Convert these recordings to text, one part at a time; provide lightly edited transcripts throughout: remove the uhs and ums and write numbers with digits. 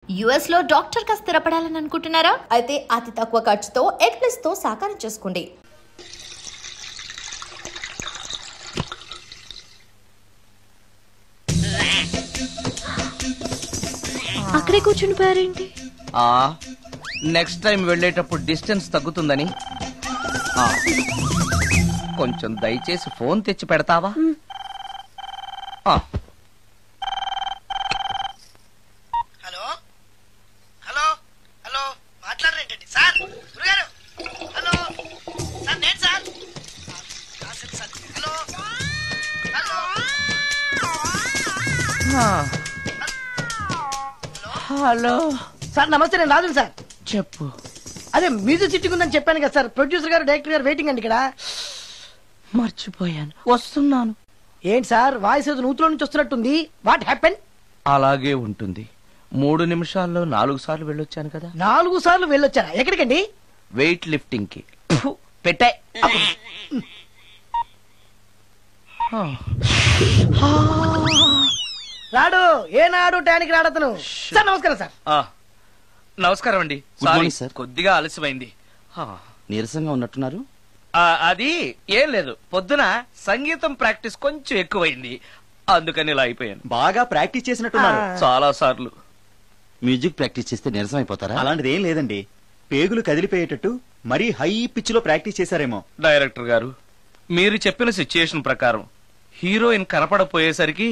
US లో doctor గా స్థిరపడాలని అనుకుంటున్నారా? అయితే అతి తక్కువ ఖర్చుతో ఎగ్ ప్లస్ తో సాకారం చేసుకోండి. అక్కడే కూర్చుని పోయారేంటి? నెక్స్ట్ టైం వెళ్ళేటప్పుడు డిస్టెన్స్ తగ్గుతుందని. కొంచెం దయచేసి ఫోన్ తెచ్చి పెడతావా? హలో హలో హలో మాట్లాడరేంటండి సార్? గురుగారు హలో సార్, నేను sir. Hello hello hello sir, నమస్తే. నేను రాజుని సార్. చెప్పు. అదే మ్యూజిక్ సిట్టింగ్ ఉందని చెప్పాను కదా సార్. ప్రొడ్యూసర్ గారు, డైరెక్టర్ గారు వెయిటింగ్ అండి ఇక్కడ. మర్చిపోయాను, వస్తున్నాను. ఏంటి సార్, వాయిస్ ఏదో నూతులో నుంచి వస్తున్నట్టుంది. What happen? అలాగే ఉంటుంది. 3 నిమిషాల్లో 4 సార్లు వెళ్ళొచ్చాను కదా. 4 సార్లు వెళ్ళొచ్చారా? ఎక్కడికండి? వెయిట్ లిఫ్టింగ్ కి. పెట్టే. రాడు ఏనాడు టానికి రాడతను. సార్ నమస్కారం సార్. నమస్కారం అండి. సార్, కొద్దిగా ఆలస్యమైంది. నీరసంగా ఉన్నట్టున్నారు. అది ఏం లేదు, పొద్దున సంగీతం ప్రాక్టీస్ కొంచెం ఎక్కువైంది, అందుకని ఇలా అయిపోయాను. బాగా ప్రాక్టీస్ చేసినట్టున్నారు. చాలా సార్లు. మ్యూజిక్ ప్రాక్టీస్ చేస్తే నీరసం అయిపోతారా? అలాంటిది ఏం లేదండి, పేగులు కదిలిపోయేటట్టు మరీ హై పిచ్ లో ప్రాక్టీస్ చేశారేమో. డైరెక్టర్ గారు, మీరు చెప్పిన సిచ్యుయేషన్ ప్రకారం హీరోయిన్ కనపడపోయేసరికి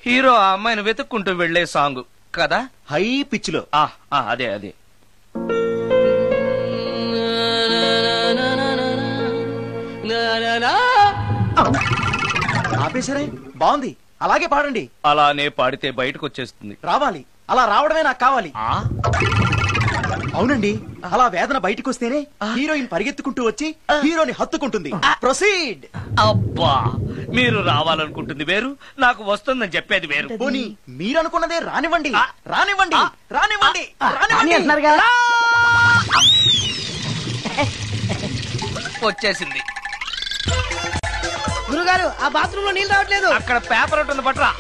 హీరో ఆ అమ్మాయిని వెతుక్కుంటూ వెళ్లే సాంగ్ కదా. హై పిచ్ లో. అదే అదే. ఆపేశారే, బాగుంది, అలాగే పాడండి. అలానే పాడితే బయటకు వచ్చేస్తుంది. రావాలి, అలా రావడమే నాకు కావాలి. అవునండి, అలా వేదన బయటకు వస్తేనే హీరోయిన్ పరిగెత్తుకుంటూ వచ్చి హీరోని హత్తుకుంటుంది. ప్రొసీడ్. అబ్బా, మీరు రావాలనుకుంటుంది వేరు, నాకు వస్తుందని చెప్పేది వేరు. పోనీ మీరు అనుకున్నదే రానివ్వండి. రానివ్వండి రానివ్వండి అంటున్నారుగా. వచ్చేసింది. గురుగారు, ఆ బాత్రూమ్ లో నీళ్ళు రావట్లేదు. అక్కడ పేపర్ ఉంటుంది, పట్రా.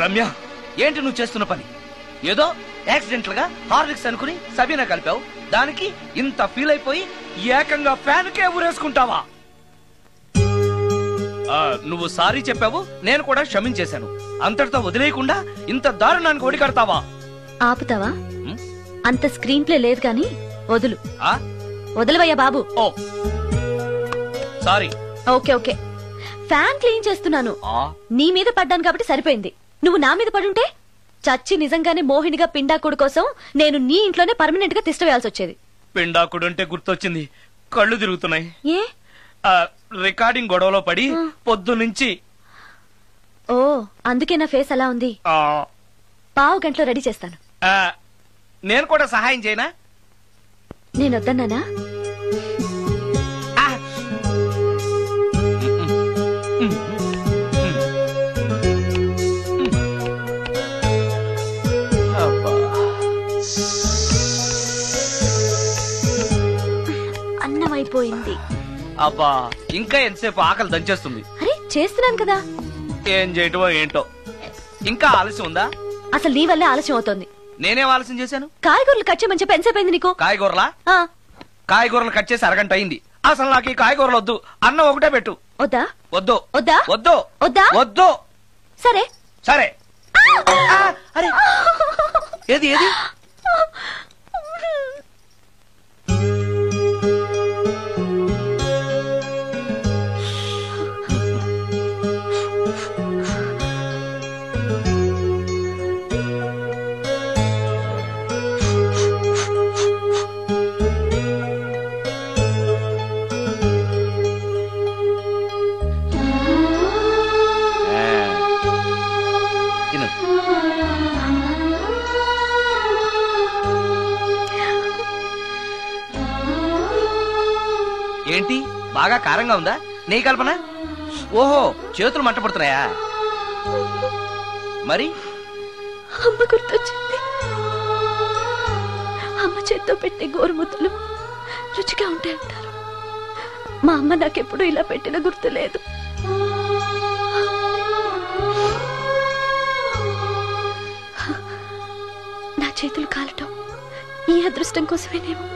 రమ్య, ఏంటి నువ్వు చేస్తున్న పని? ఏదో యాక్సిడెంటల్ గా హార్లిక్స్ అనుకుని సబీనా కలిపావు, దానికి ఇంత ఫీల్ అయిపోయి ఏకంగా ఫ్యాన్ కే ఊరేసుకుంటావా? నువ్వు సారీ చెప్పావు, నేను కూడా క్షమించేశాను. అంతటితో వదిలేయకుండా ఇంత దారుణానికి ఒడికడతావా? ఆపుతావా? అంత స్క్రీన్ ప్లే లేదు కానీ వదులు. వదలవయ్యా బాబు. ఓ sorry. Okay okay, fan clean చేస్తున్నాను. నీ మీద పడ్డాను కాబట్టి సరిపోయింది. నువ్వు నా మీద పడుంటే చచ్చి నిజంగానే మోహినిగా పిండాకుడు కోసం నేను నీ ఇంట్లోనే పర్మనెంట్ గా తిష్టవేయాల్సి వచ్చేది. పిండాకుడు అంటే గుర్తొచ్చింది, కళ్ళు తిరుగుతున్నాయి. ఏ? రికార్డింగ్ గొడవలో పడి పొద్దు నుంచి. ఓ, అందుకే నా ఫేస్ అలా ఉంది. పావు గంటలో రెడీ చేస్తాను. నేను కూడా సహాయం చేయనా? నేను వద్దన్నానా? అన్నం అయిపోయింది. అబ్బా, ఇంకా ఎంతసేపు? ఆకలి దంచేస్తుంది. అరే చేస్తున్నాను కదా. ఏం చేయటమో ఏంటో, ఇంకా ఆలస్యం ఉందా? అసలు నీ వల్లే ఆలస్యం అవుతోంది. నేనేం ఆలస్యం చేశాను? కాయగూరలు కట్ చేయమని చెప్పి ఎంతసేపు అయింది నీకు? కాయగూరలా? కాయగూరలు కట్ చేసి అరగంట అయింది. అసలు నాకు ఈ కాయగూరలు వద్దు, అన్నం ఒకటే పెట్టు. వద్దా? వద్దు వద్దా? వద్దు వద్దా? వద్దు. సరే సరే. అరే, ఏది ఏది? ఏంటి బాగా కారంగా ఉందా? నీ కల్పన? ఓహో, చేతులు మంట పడుతున్నాయా? మరి అమ్మ గుర్తొచ్చింది. అమ్మ చేత్తో పెట్టే గోరుముద్దలు రుచిగా ఉంటాయంటారు. మా అమ్మ నాకెప్పుడు ఇలా పెట్టిన గుర్తు లేదు. నా చేతులు కాలటం ఈ అదృష్టం కోసమేనేమో.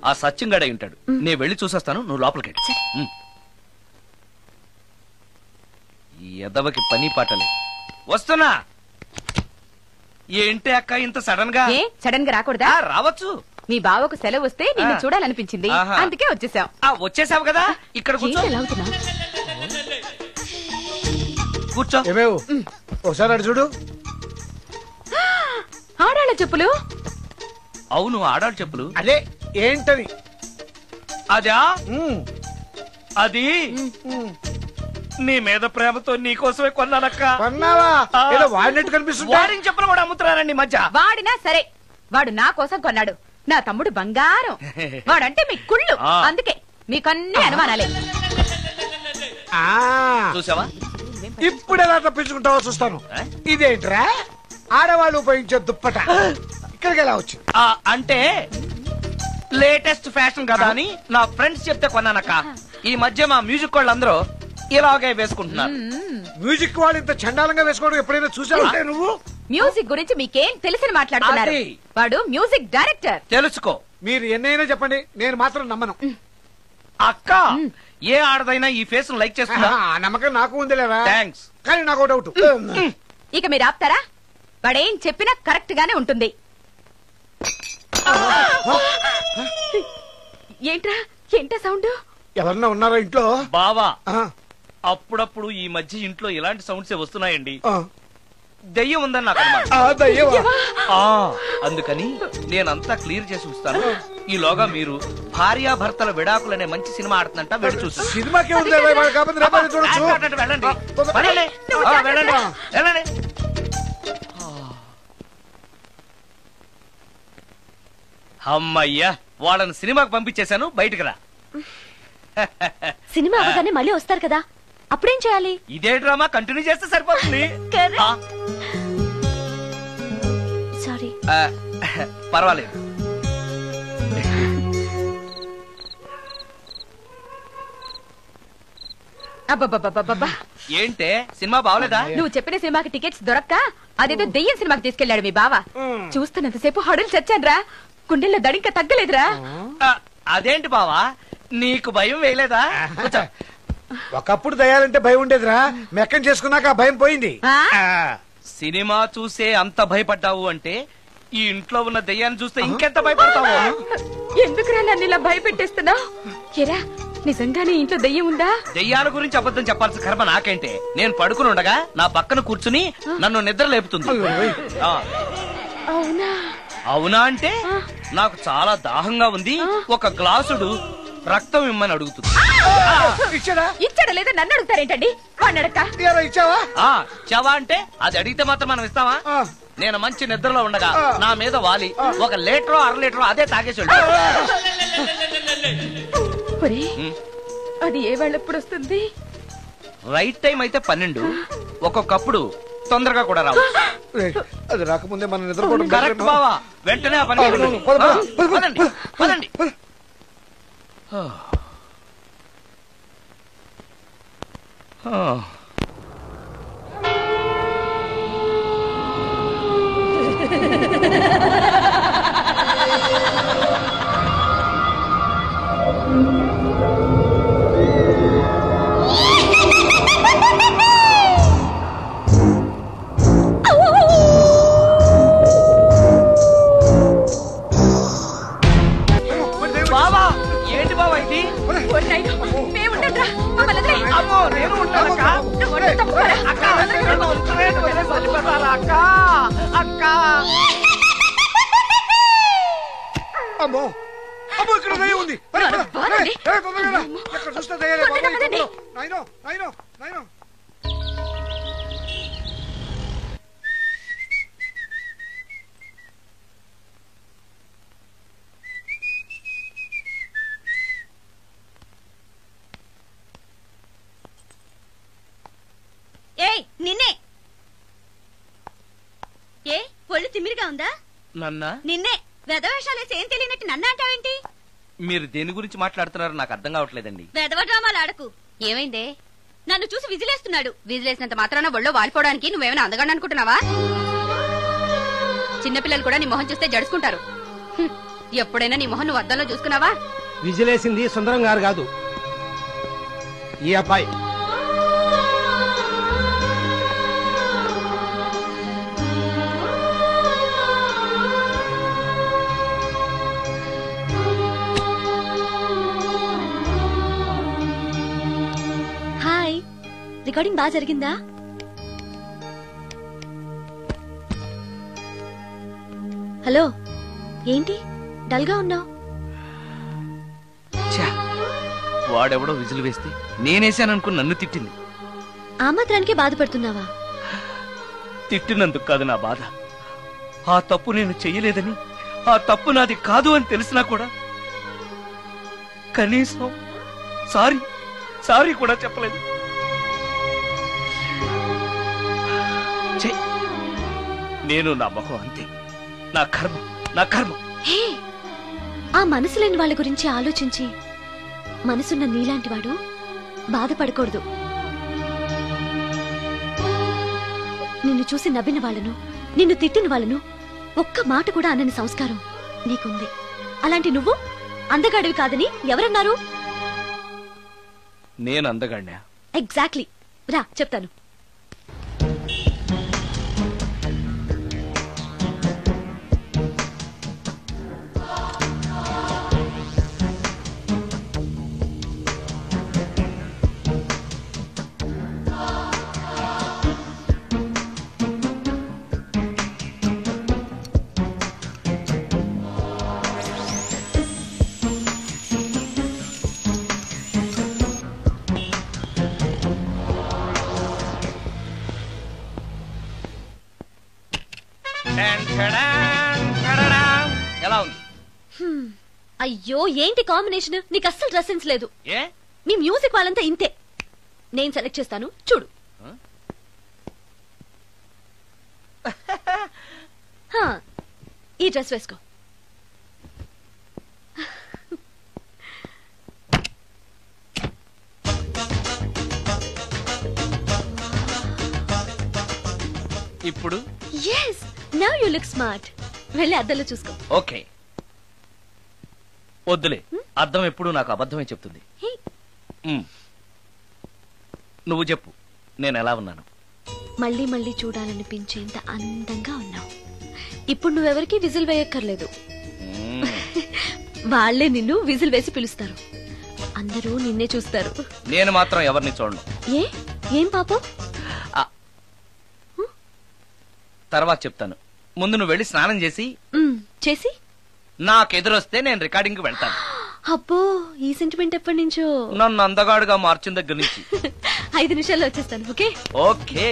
ఆ సత్యంగాడై ఉంటాడు. నేను వెళ్ళి చూసేస్తాను, నువ్వు లోపలికి. ఈ ఎదవకి పని పాటలే. వస్తున్నా. ఏంటి అక్క ఇంత సడన్ గా? సడన్ గా రాకూడదా? రావచ్చు. మీ బావకు సెలవు వస్తే నిన్ను చూడాలనిపించింది, అందుకే వచ్చేసాం. వచ్చేసావు కదా, ఇక్కడ కూర్చో. కూర్చో. ఒకసారి అటు చూడు. ఆడాళ్ళ చెప్పులు. అవును, ఆడాళ్ళ చెప్పులు. అదే ఏంటని? అదా అది నీ మీద ప్రేమతో నీకోసమే కొన్నానక్క. కొన్నావా? ఏదో వాడినట్టు కనిపిస్తుంది. వాడిని చెప్పులు కూడా అమ్ముతున్నారండి మధ్య. వాడినా సరే, వాడు నా కోసం కొన్నాడు. నా తమ్ముడు బంగారం. వాడంటే మీ కుళ్ళు, అందుకే మీకన్నీ అనుమానాలే. చూసావా? ఇప్పుడు ఎలా తప్పించుకుంటావో చూస్తాను. ఇదేంట్రా ఆడవాళ్ళు ఉపయోగించే దుప్పట ఇక్కడికి ఎలా వచ్చింది? అంటే లేటెస్ట్ ఫ్యాషన్ కదా అని నా ఫ్రెండ్స్ చెప్తే కొన్నానక్క. ఈ మధ్య మా మ్యూజిక్ వాళ్ళందరూ ఇలాగే వేసుకుంటున్నారు. మ్యూజిక్ వాళ్ళు ఇంత చండాలంగా వేసుకోవడం ఎప్పుడైనా చూసావా నువ్వు? మ్యూజిక్ గురించి మీకేం తెలిసిన మాట్లాడుతున్నారు? వాడు మ్యూజిక్ డైరెక్టర్. తెలుసుకో. మీరు ఎన్నైనా చెప్పండి, నేను మాత్రం నమ్మను. అక్క, ఏ ఆడదైనా ఈ ఫేస్ లైక్ చేస్తుందా? నమ్మకం నాకు ఉంది లేదా? థ్యాంక్స్. కానీ నాకు డౌట్. ఇక మీరు ఆపుతారా? వాడేం చెప్పినా కరెక్ట్ గానే ఉంటుంది. ఏంటా సౌండ్? ఎవరన్నా ఉన్నారా ఇంట్లో? బావా, అప్పుడప్పుడు ఈ మధ్య ఇంట్లో ఇలాంటి సౌండ్స్ వస్తున్నాయండి. దెయ్యం ఉందని నాకు అనుమానం. అందుకని నేనంతా క్లియర్ చేసి ఉంచుతాను. ఈలోగా మీరు భార్యాభర్తల విడాకులనే మంచి సినిమా ఆడుతుందంట, వెళ్ళి చూస్తాను. సినిమాకి వెళ్ళండి, వెళ్ళండి, వెళ్ళండి. అమ్మయ్యా, వాళ్ళని సినిమాకి పంపించేశాను. బయటకు రా. సినిమా అవగానే మళ్ళీ వస్తారు కదా, అప్పుడేం చేయాలి? ఇదే డ్రామా కంటిన్యూ చేస్తే సరిపోతుంది. సారీ. పర్వాలేదు. అబ్బబ్బబ్బబ్బబ్బా, ఏంటే సినిమా బావలేదా? నువ్వు చెప్పిన సినిమాకి టికెట్స్ దొరక్క అదేదో దెయ్యం సినిమాకి తీసుకెళ్లాడు మీ బావ. చూస్తున్నంతసేపు హడులు చచ్చాన్రా, గుండెల్లో దడింక తగ్గలేదురా. అదేంటి బావా, నీకు భయం వేయలేదా? ఒకప్పుడు దయాలంటే భయం ఉండేదిరా, మెక్కం చేసుకున్నాక ఆ భయం పోయింది. సినిమా చూసే అంత భయపడ్డావు అంటే ఈ ఇంట్లో ఉన్న దెయ్యాన్ని చూస్తే ఇంకెంత భయపడతావు? ఎందుకురా నన్ను ఇలా భయపెట్టేస్తున్నావు? ఎరా, నిజంగానే ఇంట్లో దెయ్యం ఉందా? దెయ్యాల గురించి అబద్ధం చెప్పాల్సిన కర్మ నాకేంటే? నేను పడుకుని ఉండగా నా పక్కన కూర్చుని నన్ను నిద్ర లేపుతుంది. అవునా? అవునా అంటే నాకు చాలా దాహంగా ఉంది, ఒక గ్లాసుడు రక్తం ఇమ్మని అడుగుతుంది. ఇచ్చాడా లేదా నన్ను అడుగుతారేంటండి? వాడిని అడక్క. చవా అంటే అది అడిగితే మాత్రం మనం ఇస్తావా? నేను మంచి నిద్రలో ఉండగా నా మీద వాలి ఒక లీటరో 1/2 లీటరో అదే తాగేసి అది ఏ వాళ్ళెప్పుడు వస్తుంది? రైట్ టైం అయితే 12, ఒక్కొక్కప్పుడు తొందరగా కూడా రావు. అది రాకముందే మనం నిద్రపోవడం కరెక్ట్ బావా, వెంటనే ఆ పని చేయండి. పదండి, పదండి. బావా, ఏంటి బావా ఇది? అమ్మో, నేను ఉంటానక్క. అక్క, నన్ను వదిలేసి వెళ్ళిపోతారా అక్క? అక్క. అమ్మో అమ్మో, ఇక్కడ దయ్యం ఉంది. తొందరగా రా. ఎక్కడ చూస్తే దయ్యాలే బాబు. నాయనో నాయనో నాయనో. ఏయ్ నిన్నే. ఏ ఒళ్ళు తిమ్మిరిగా ఉందా? నన్నా? నిన్నే. వెధవేషాలేసి ఏం తెలియనట్టు నన్ను అంటావేంటి? మీరు దేని గురించి మాట్లాడుతున్నారో నాకు అర్థం కావట్లేదండి. వెధవ డ్రామాలు ఆడకు. ఏమైందే? నన్ను చూసి విజిలేస్తున్నాడు. విజిలేసినంత మాత్రాన ఒళ్ళో వాలిపోవడానికి నువ్వేమైనా అందగాడు అనుకుంటున్నావా? చిన్నపిల్లలు కూడా నీ మొహం చూస్తే జడుచుకుంటారు. ఎప్పుడైనా నీ మొహం నువ్వు అద్దంలో చూసుకున్నావా? విజిలేసింది సుందరం గారు కాదు, ఈ అబ్బాయి. హాయ్, రికార్డింగ్ బాగా జరిగిందా? హలో, ఏంటి డల్ గా ఉన్నావు? వాడెవడో విజిల్ వేస్తే నేనేసాననుకుని నన్ను తిట్టింది. ఆ మాత్రానికి బాధపడుతున్నావా? తిట్టినందుకు కాదు నా బాధ. ఆ తప్పు నేను చెయ్యలేదని, ఆ తప్పు నాది కాదు అని తెలిసినా కూడా కనీసం సారీ సారీ కూడా చెప్పలేదు. నేను నా మొహం అంతే. నా కర్మ, నా కర్మ. హే, ఆ మనసు లేని వాళ్ళ గురించి ఆలోచించి మనసున్న నీలాంటి వాడు బాధపడకూడదు. నిన్ను చూసి నవ్విన వాళ్ళను, నిన్ను తిట్టిన వాళ్ళను ఒక్క మాట కూడా అనని సంస్కారం నీకుంది. అలాంటి నువ్వు అందగాడివి కాదని ఎవరన్నారు? నేను అందగాడినా? ఎగ్జాక్ట్లీ. రా చెప్తాను. ఎలా ఉంది? అయ్యో, ఏంటి కాంబినేషన్? నీకు అస్సలు డ్రెస్ సెన్స్ లేదు. ఏ, మీ మ్యూజిక్ వాళ్ళంతా ఇంతే. నేను సెలెక్ట్ చేస్తాను, చూడు. ఈ డ్రెస్ వేసుకో. ఇప్పుడు yes, now you look smart. వెళ్ళి అద్దంలో చూసుకో. ఓకే. వద్దులే, అర్థం ఎప్పుడు నాకు అబద్ధమే చెప్తుంది. నువ్వు చెప్పు, నేను ఎలా ఉన్నాను? మళ్ళీ మళ్ళీ చూడాలనిపించేంత అందంగా ఉన్నావు. ఇప్పుడు నువ్వెవరికి విజిల్ వేయక్కర్లేదు. వాళ్లే నిన్ను విజిల్ వేసి పిలుస్తారు. అందరూ నిన్నే చూస్తారు. నేను మాత్రం ఎవరిని చూడను. ఏం పాపం? తర్వాత చెప్తాను. ముందు నువ్వు వెళ్ళి స్నానం చేసి చేసి నాకెదురొస్తే నేను రికార్డింగ్ కి వెళ్తాను. అబ్బో, ఈ సెంటిమెంట్ ఎప్పటి నుంచో? నన్ను అందగాడుగా మార్చిన దగ్గర నుంచి. 5 నిమిషాల్లో వచ్చేస్తాను. Okay okay.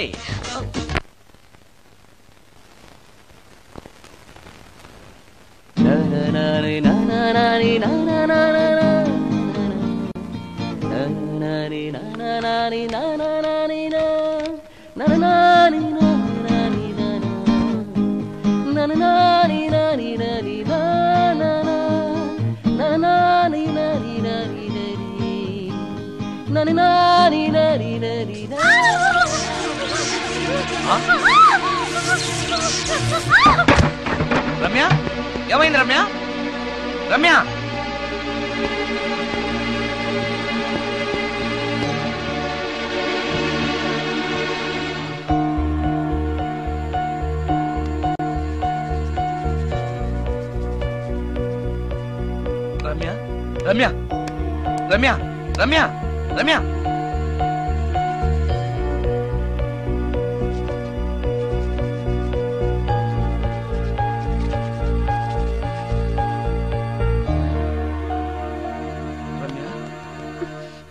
రమ్య ఏమైంది రమ్య? రమ్య రమ్య రమ్య రమ్య రమ్య రమ్య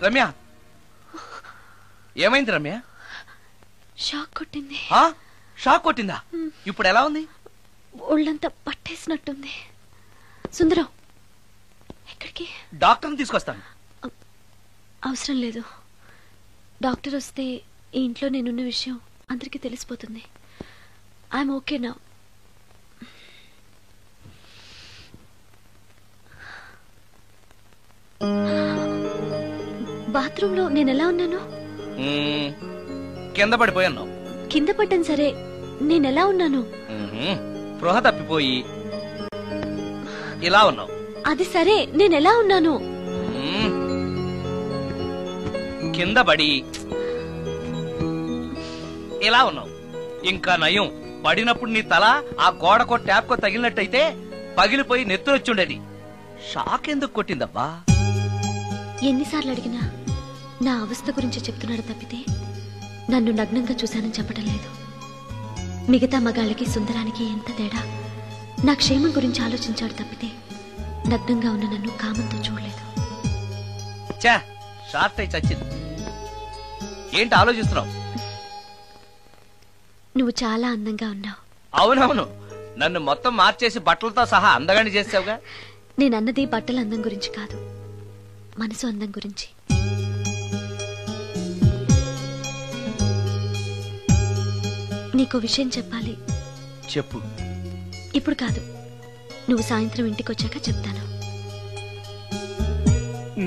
రమ్య ఏమైంది రమ్య? షాక్ కొట్టింది. షాక్ కొట్టిందా? ఇప్పుడు ఎలా ఉంది? ఒళ్ళంతా పట్టేసినట్టుంది. సుందరం ఎక్కడికి? డాక్టర్ని తీసుకొస్తాను. అవసరం లేదు. డాక్టర్ వస్తే ఈ ఇంట్లో నేనున్న విషయం అందరికీ తెలిసిపోతుంది. ఐఎమ్ ఓకే నా. బాత్రూమ్ లో నేను ఎలా ఉన్నాను? కింద పడిపోయాను. కింద పడ్డాను సరే, నేనెలా ఉన్నాను? స్పృహ తప్పిపోయి ఇలా ఉన్నావు. అది సరే, నేనెలా ఉన్నాను? కింద పడి ఇలా ఉన్నావు. ఇంకా నయం, పడినప్పుడు నీ తల ఆ గోడకో ట్యాప్కో తగిలినట్టయితే పగిలిపోయి నెత్తురొచ్చుండేది. షాక్ ఎందుకు కొట్టిందబ్బా? ఎన్నిసార్లు అడిగినా నా అవస్థ గురించి చెప్తున్నాడు తప్పితే నన్ను నగ్నంగా చూశానని చెప్పడం లేదు. మిగతా మగాళ్ళకి సుందరానికి ఎంత తేడా. నా క్షేమం గురించి ఆలోచించాడు తప్పితే నగ్నంగా ఉన్న నన్ను కామంతో చూడలేదు. షార్ట్ అయి చచ్చింది. ఏంటి ఆలోచిస్తున్నావు? నువ్వు చాలా అందంగా ఉన్నావు. అవునవును, నన్ను మొత్తం మార్చేసి బట్టలతో సహా అందగాని చేసావుగా. నేనన్నది బట్టల అందం గురించి కాదు, మనసు అందం గురించి. నీకో విషయం చెప్పాలి. చెప్పు. ఇప్పుడు కాదు, నువ్వు సాయంత్రం ఇంటికి వచ్చాక చెప్తాను.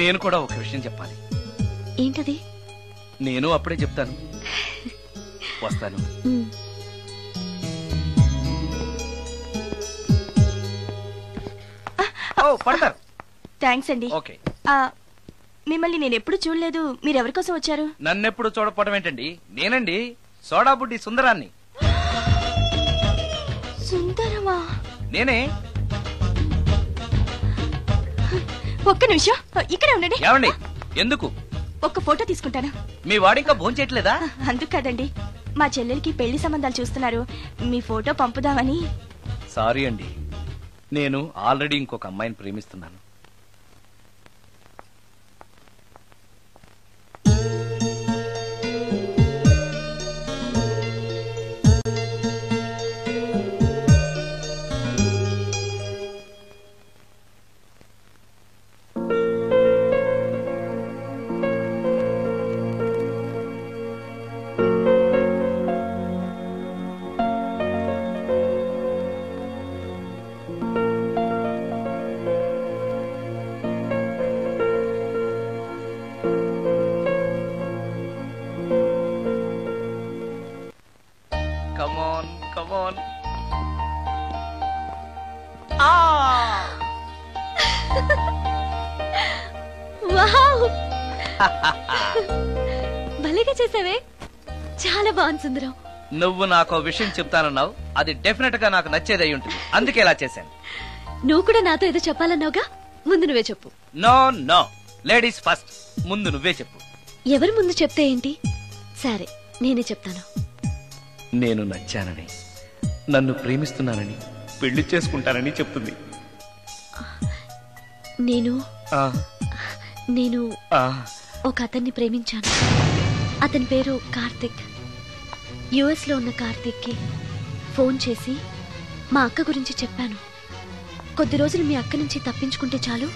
నేను కూడా ఒక విషయం చెప్పాలి. ఏంటది? నేను అప్పుడే చెప్తాను. వస్తాను. పడతారు. థ్యాంక్స్ అండి. ఓకే. మిమ్మల్ని నేను ఎప్పుడు చూడలేదు. మీరెవరి కోసం వచ్చారు? నన్నెప్పుడు చూడకపోవడం ఏంటండి? నేనండి, సోడా బుడ్డి సుందరాన్ని. సుందరమా? నేనే. ఒక్క నిమిషం ఇక్కడే ఉండండి. ఏమండి? ఎందుకు? ఒక్క ఫోటో తీసుకుంటాను. మీ వాడింకా భోంచేయట్లేదా? అందుకు కదండి, మా చెల్లెలికి పెళ్లి సంబంధాలు చూస్తున్నారు. మీ ఫోటో పంపుదామని. సారీ అండి, నేను ఆల్రెడీ ఇంకొక అమ్మాయిని ప్రేమిస్తున్నాను. భలేగా చేసావే, చాలా బాగుంది సుందరం. నువ్వు నాకు విషయం చెప్తానన్నావు, అది డెఫినెట్ గా నాకు నచ్చేది అయి ఉంటుంది. అందుకే ఇలా చేశాను. నువ్వు కూడా నాతో ఏదో చెప్పాలన్నావుగా, ముందు నువ్వే చెప్పు. No no, ladies first. ముందు నువ్వే చెప్పు. ఎవరి ముందు చెప్తే ఏంటి? సరే, నేనే చెప్తాను. నేను నచ్చానని, నన్ను ప్రేమిస్తున్నానని, పెళ్లి చేసుకుంటానని చెప్తుంది. నేను ఒక అతన్ని ప్రేమించాను. అతని పేరు కార్తిక్. యుఎస్ లో ఉన్న కార్తిక్ కి ఫోన్ చేసి మా అక్క గురించి చెప్పాను. కొద్ది రోజులు మీ అక్క నుంచి తప్పించుకుంటే చాలు,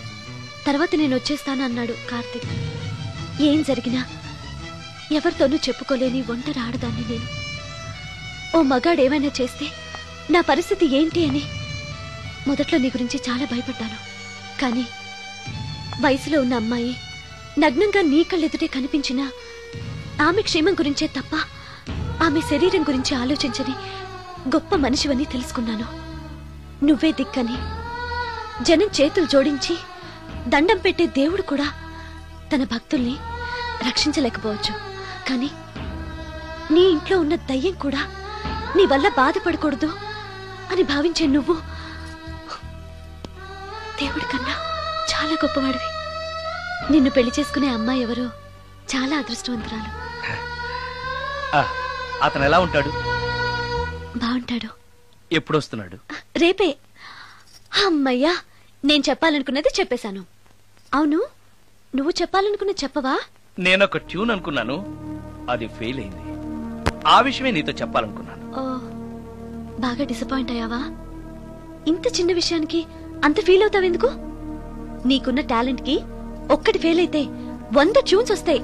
తర్వాత నేను వచ్చేస్తాను అన్నాడు కార్తిక్. ఏం జరిగినా ఎవరితోనూ చెప్పుకోలేని ఒంటరి ఆడదాన్ని నేను. ఓ మగాడు ఏమైనా చేస్తే నా పరిస్థితి ఏంటి అని మొదట్లో నీ గురించి చాలా భయపడ్డాను. కానీ వయసులో ఉన్న అమ్మాయి నగ్నంగా నీ కళ్ళెదుటే కనిపించిన ఆమె క్షేమం గురించే తప్ప ఆమె శరీరం గురించి ఆలోచించని గొప్ప మనిషివని తెలుసుకున్నాను. నువ్వే దిక్కని జనం చేతులు జోడించి దండం పెట్టే దేవుడు కూడా తన భక్తుల్ని రక్షించలేకపోవచ్చు. కానీ నీ ఇంట్లో ఉన్న దయ్యం కూడా నీ వల్ల బాధపడకూడదు అని భావించే నువ్వు దేవుడి కన్నా చాలా గొప్పవాడివి. నిన్ను పెళ్లి చేసుకునే అమ్మాయి ఎవరో చాలా అదృష్టవంతురాలు. అతను ఎలా ఉంటాడు? బాగుంటాడు. ఎప్పుడు వస్తున్నాడు? రేపే. అమ్మయ్యా, నేను చెప్పాలనుకున్నది చెప్పేశాను. అవును, నువ్వు చెప్పాలనుకున్నది చెప్పవా? నేనొక ట్యూన్ అనుకున్నాను, అది ఫెయిల్ అయింది. ఆ విషయమే నీతో చెప్పాలనుకున్నాను. ఓ, బాగా డిసప్పాయింట్ అయ్యావా? ఇంత చిన్న విషయానికి అంత ఫీల్ అవుతావెందుకు? నీకున్న టాలెంట్ కి ఒక్కటి ఫెయిల్ అయితే 100 ట్యూన్స్ వస్తాయి.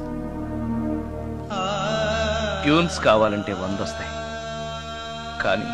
ట్యూన్స్ కావాలంటే 100 వస్తాయి, కానీ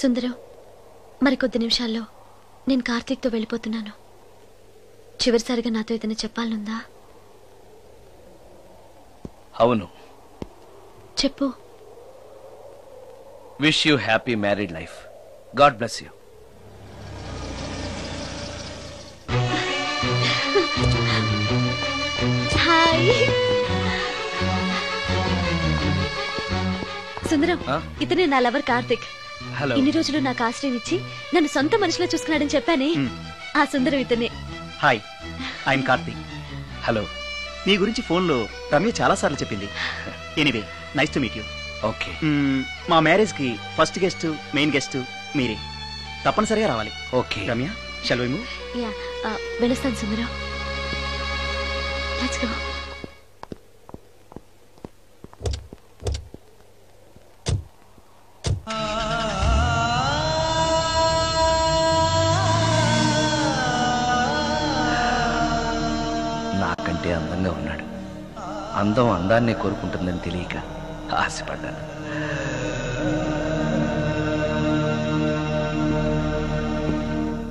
సుందరం, మరికొద్ది నిమిషాల్లో నేను కార్తీక్తో వెళ్ళిపోతున్నాను. చివరిసారిగా నాతో ఏదైనా చెప్పాలనుందా? అవును, చెప్పు. Wish you happy married life. God bless you. Hi Sundaram, ఇతనే నా లవర్ కార్తిక్. హలో. ఇన్ని రోజులు నాకు ఆశ్రయం ఇచ్చి నన్ను సొంత మనిషిలో చూసుకున్నాడని చెప్పానే, ఆ సుందరం ఇతనే. Hi, I'm Karthik. హలో. మీ గురించి ఫోన్లో రమ్య చాలా సార్లు చెప్పింది. Anyway, nice to meet you. Okay. మా మ్యారేజ్ కి ఫస్ట్ గెస్ట్, మెయిన్ గెస్ట్ మీరే. తప్పనిసరిగా రావాలి. Okay Ramya, shall we move? Yeah, వెళ్ళొస్తాను సుందరం. Let's go. నాకంటే అందంగా ఉన్నాడు. అందం అందాన్నే కోరుకుంటుందని తెలియక ఆశపడ్డాను.